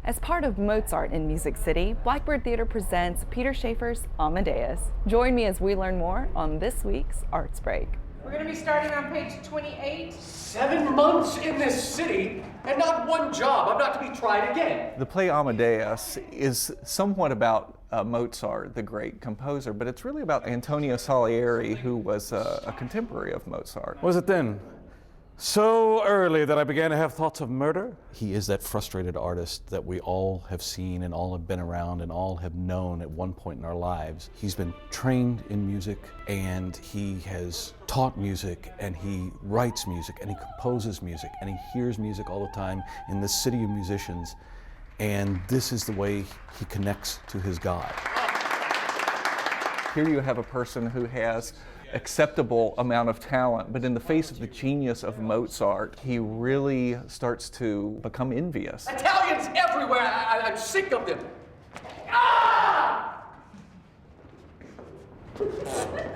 As part of Mozart in Music City, Blackbird Theater presents Peter Shaffer's Amadeus. Join me as we learn more on this week's Arts Break. We're going to be starting on page 28. 7 months in this city and not one job. I'm not to be tried again. The play Amadeus is somewhat about Mozart, the great composer, but it's really about Antonio Salieri, who was a contemporary of Mozart. Was it then so early that I began to have thoughts of murder? He is that frustrated artist that we all have seen and all have been around and all have known at one point in our lives. He's been trained in music and he has taught music and he writes music and he composes music and he hears music all the time in this city of musicians, and this is the way he connects to his God. Here you have a person who has acceptable amount of talent, but in the face of the genius of Mozart, he really starts to become envious. Italians everywhere. I'm sick of them. Ah!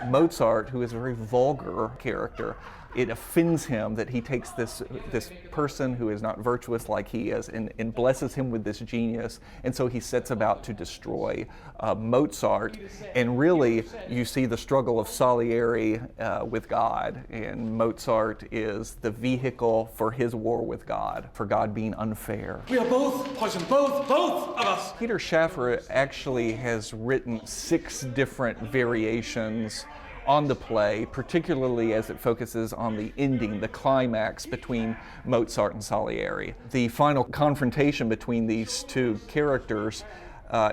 Mozart, who is a very vulgar character, it offends him that he takes this person who is not virtuous like he is and blesses him with this genius, and so he sets about to destroy Mozart. And really, you see the struggle of Salieri with God, and Mozart is the vehicle for his war with God, for God being unfair. We are both poisoned, both of us. Peter Shaffer actually has written 6 different variations on the play, particularly as it focuses on the ending, the climax between Mozart and Salieri. The final confrontation between these two characters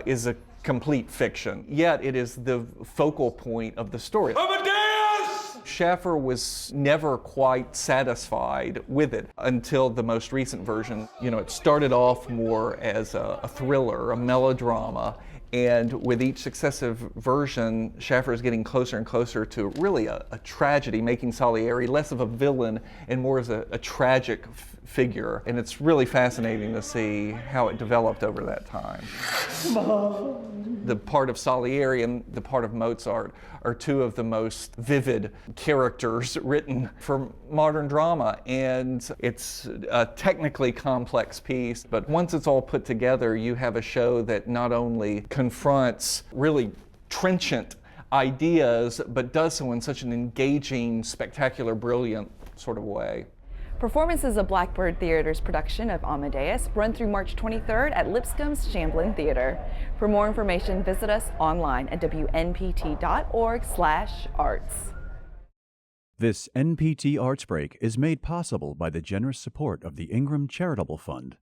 is a complete fiction, yet it is the focal point of the story. Amadeus! Shaffer was never quite satisfied with it until the most recent version. You know, it started off more as a thriller, a melodrama, and with each successive version, Shaffer is getting closer and closer to really a tragedy, making Salieri less of a villain and more as a tragic figure. And it's really fascinating to see how it developed over that time. The part of Salieri and the part of Mozart are 2 of the most vivid characters written for modern drama, and it's a technically complex piece, but once it's all put together, you have a show that not only confronts really trenchant ideas, but does so in such an engaging, spectacular, brilliant sort of way. Performances of Blackbird Theater's production of Amadeus run through March 23rd at Lipscomb's Chamblin Theater. For more information, visit us online at wnpt.org/arts. This NPT Arts Break is made possible by the generous support of the Ingram Charitable Fund.